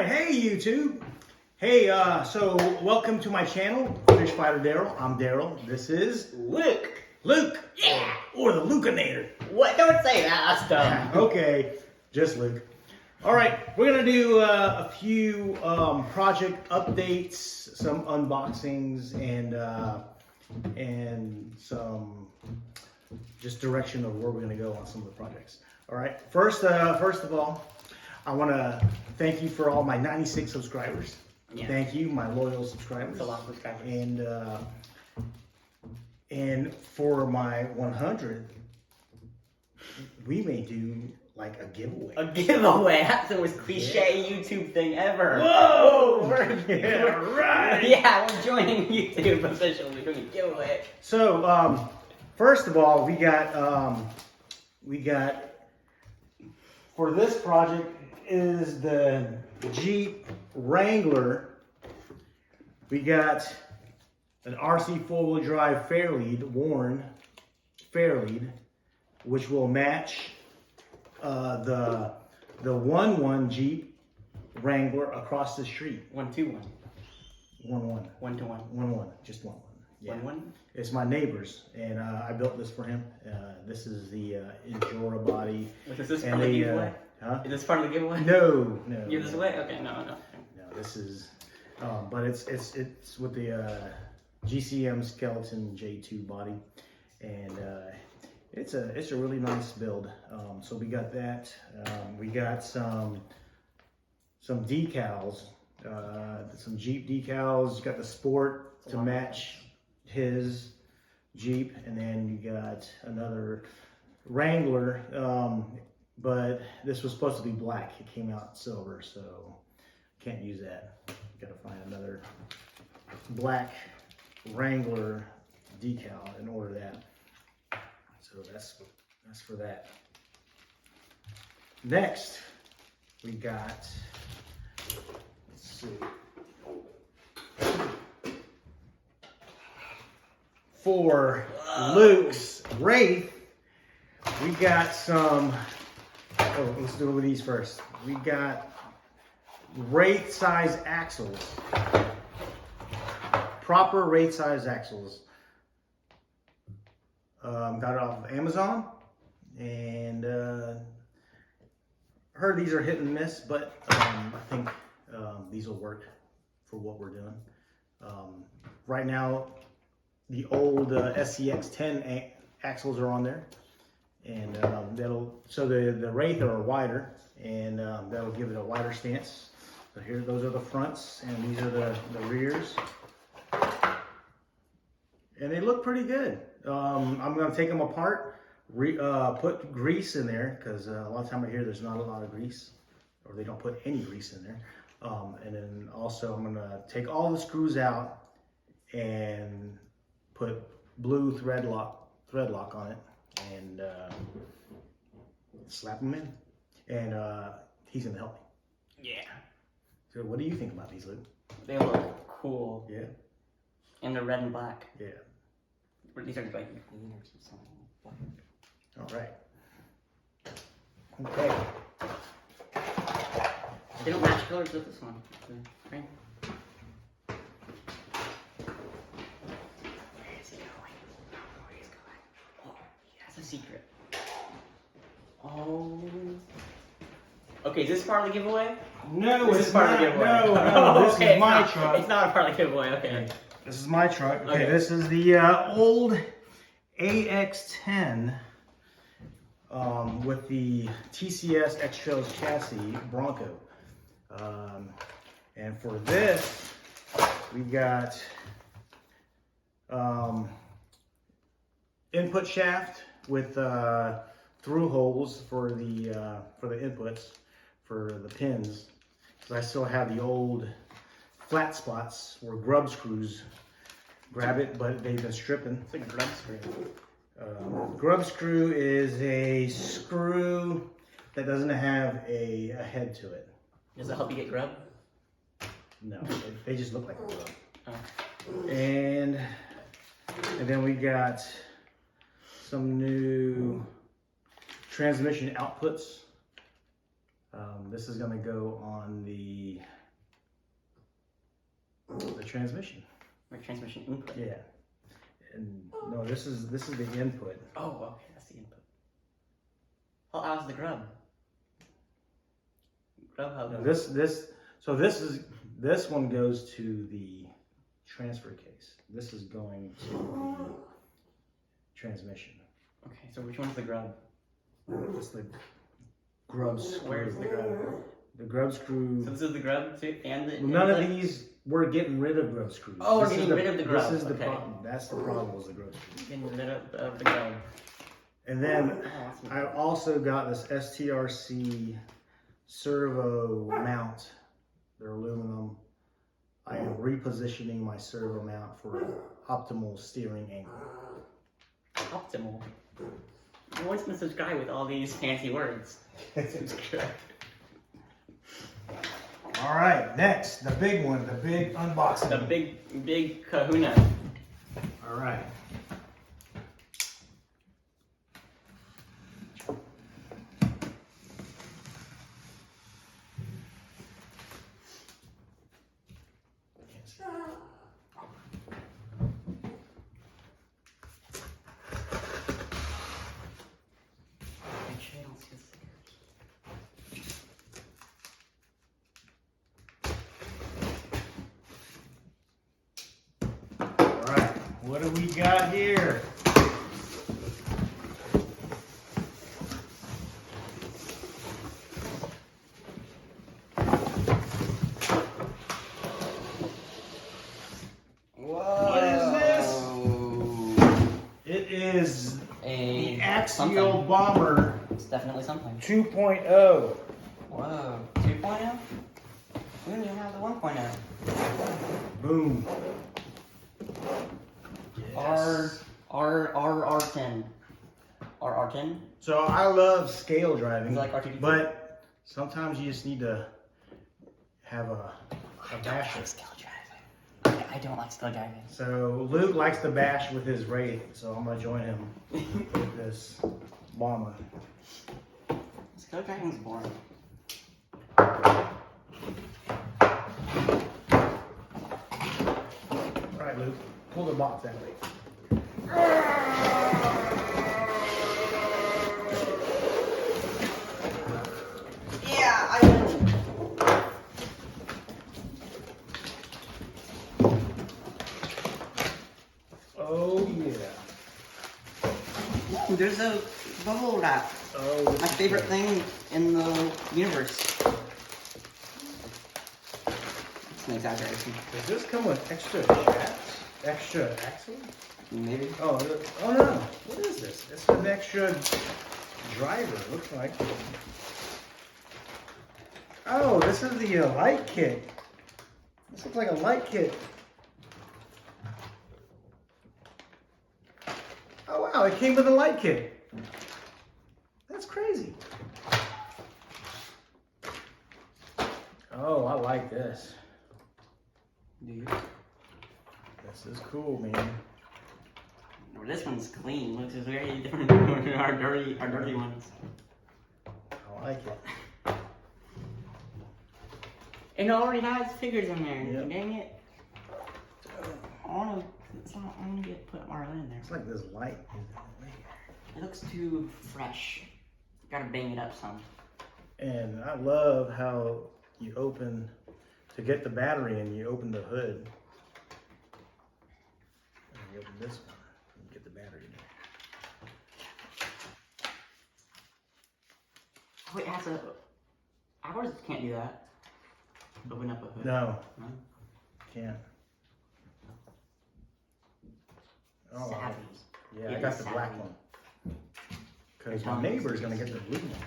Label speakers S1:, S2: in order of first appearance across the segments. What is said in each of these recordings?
S1: right, hey YouTube. Hey, so welcome to my channel, Fish Fighter Daryl. I'm Daryl. This is
S2: Luke.
S1: Luke.
S2: Yeah.
S1: Or the Lukinator.
S2: What? Don't say that. That's dumb.
S1: Okay, just Luke. All right, we're gonna do a few project updates, some unboxings, and some just direction of where we're gonna go on some of the projects. All right, first of all, I want to thank you for all my 96 subscribers.
S2: Yeah.
S1: Thank you, my loyal subscribers.
S2: It's a lot of subscribers.
S1: And for my 100, we may do like a giveaway.
S2: A giveaway. That's the most cliche YouTube thing ever.
S1: Whoa!
S2: Yeah,
S1: right.
S2: Yeah, we're joining YouTube officially. We're doing a giveaway.
S1: So, first of all, we got for this project is the Jeep Wrangler. We got an RC four-wheel drive Fairlead, worn Fairlead, which will match the 1-1 Jeep Wrangler across the street.
S2: 1-2-1.
S1: 1-1.
S2: 1-1.
S1: 1-1. Just 1-1. Yeah.
S2: 1-1.
S1: It's my neighbor's, and I built this for him. This is the Endura body.
S2: Is this
S1: And
S2: part of the
S1: they,
S2: giveaway?
S1: Huh?
S2: Is this part of the giveaway?
S1: No.
S2: Give this away? Okay, no.
S1: No, this is, but it's with the GCM Skeleton J2 body, and it's a really nice build. So we got that. We got some decals, some Jeep decals. You got the Sport to match his Jeep, and then you got another Wrangler. But this was supposed to be black. It came out silver, so can't use that. Got to find another black Wrangler decal and order that. So that's for that. Next, we got, let's see, for Luke's Wraith, we got some. Oh, let's do these first. We got Wraith size axles. Proper Wraith size axles. Got it off of Amazon, and heard these are hit and miss, but I think these will work for what we're doing. Right now, the old SCX 10 axles are on there. And so the Wraith are wider, and that'll give it a wider stance. So here, those are the fronts, and these are the rears. And they look pretty good. I'm gonna take them apart, put grease in there, because a lot of time I hear there's not a lot of grease, or they don't put any grease in there. And then also I'm gonna take all the screws out and put blue thread lock on it. And slap them in, and he's gonna help me.
S2: Yeah.
S1: So what do you think about these, Luke?
S2: They look cool.
S1: Yeah.
S2: And they're red and black.
S1: Yeah.
S2: These are like green or something.
S1: All right. Okay.
S2: They don't match colors with this one, right? A secret. Oh. Okay, is this part of the giveaway?
S1: No,
S2: This is part of the giveaway.
S1: No, this
S2: Okay,
S1: is my
S2: it's not-
S1: truck.
S2: It's not a part of the giveaway, okay.
S1: This is my truck. Okay,
S2: Okay.
S1: this is the old AX10 with the TCS X-Trails chassis Bronco. And for this, we got input shaft with through holes for the inputs for the pins. So I still have the old flat spots where grub screws grab it, but they've been stripping.
S2: It's like a grub screw.
S1: Grub screw is a screw that doesn't have a head to it.
S2: Does it help you get grub?
S1: No, they just look like a grub.
S2: Oh.
S1: And then we got some new transmission outputs. This is going to go on the The transmission.
S2: Or transmission input.
S1: Yeah. And no, this is the input.
S2: Oh, okay, that's the input. Oh, how's the grub? Grub hub.
S1: No, this one goes to the transfer case. This is going to the transmission.
S2: Okay, so which one's the grub?
S1: It's the grub screw.
S2: Where's the grub?
S1: The grub screw.
S2: So this is the grub too, and the.
S1: None of
S2: input?
S1: these. We're getting rid of grub screws.
S2: Oh, we're
S1: This is
S2: getting rid of the grub,
S1: This is the
S2: okay.
S1: problem. That's the problem. Was the grub screw.
S2: Getting rid of the grub.
S1: And then
S2: Oh, awesome.
S1: I also got this STRC servo mount. They're aluminum. I am repositioning my servo mount for optimal steering angle.
S2: Optimal. No one's gonna subscribe with all these fancy words.
S1: All right, next, the big one, the big unboxing.
S2: The big kahuna.
S1: All right.
S2: Actually, I don't see the stickers.
S1: All right, what do we got here?
S2: Whoa.
S1: What is this? It is the Axial
S2: something.
S1: Bomber
S2: It's definitely something.
S1: 2.0.
S2: Whoa. 2.0? We don't even have the 1.0.
S1: Boom.
S2: R10. R10?
S1: So I love scale driving,
S2: Is it like R2D2?
S1: but sometimes you just need to have a basher.
S2: Skill driving. I don't like skill driving.
S1: So Luke likes to bash with his Wraith, so I'm gonna join him with this bomber.
S2: Skill driving's boring.
S1: All right, Luke, pull the box that way.
S2: Yeah, I
S1: Oh yeah.
S2: There's a bubble wrap.
S1: Oh,
S2: My favorite thing in the universe. It's an exaggeration.
S1: Does this come with extra shafts? Extra axle?
S2: Maybe.
S1: Oh no. What is this? It's an extra driver, it looks like. Oh, this is the light kit. This looks like a light kit. Oh wow, it came with a light kit. That's crazy. Oh, I like this.
S2: Do you?
S1: This is cool, man.
S2: Well, this one's clean. Looks very different than our dirty ones.
S1: I like it.
S2: It already has figures in there.
S1: Yep.
S2: Dang it. I wanna get put Marlin in there.
S1: It's like this light.
S2: It looks too fresh. Gotta bang it up some.
S1: And I love how you open, to get the battery in, you open the hood. And you open this one and get the battery in there.
S2: Oh, it has a. Ours can't do that. Open up a hood.
S1: No,
S2: No?
S1: can't. Oh,
S2: Savvy.
S1: yeah, I
S2: It
S1: got
S2: is
S1: the black
S2: savvy.
S1: one. Because my neighbor's gonna get the blue one.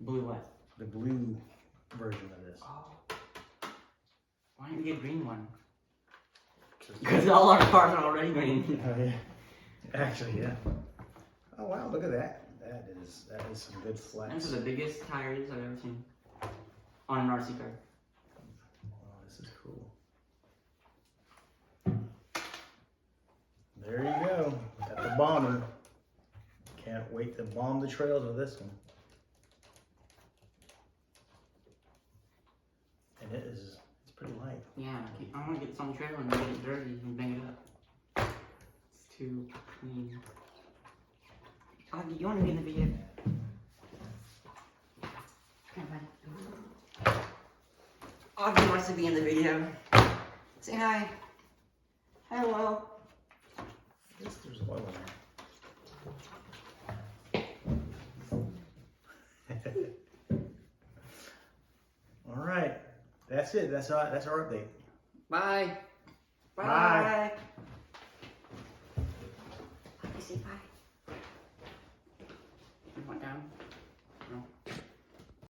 S2: Blue what?
S1: The blue version of this.
S2: Oh. Why didn't we get green one? Because all our cars are already green.
S1: Oh, yeah. Actually, yeah. Oh wow, look at that. That is some good flex.
S2: Those are the biggest tires I've ever seen on an RC car.
S1: Oh, this is cool. There you go. Got the bomber. Can't wait to bomb the trails with this one. And it's pretty light.
S2: Yeah, I want to get some trailer and get it dirty and bang it up. It's too clean. Augie, you want to be in the video? Come on, buddy. Augie wants to be in the video. Say hi. Hello.
S1: I guess there's oil in there. All right, that's it. That's our update.
S2: Bye.
S1: Bye.
S2: Say bye.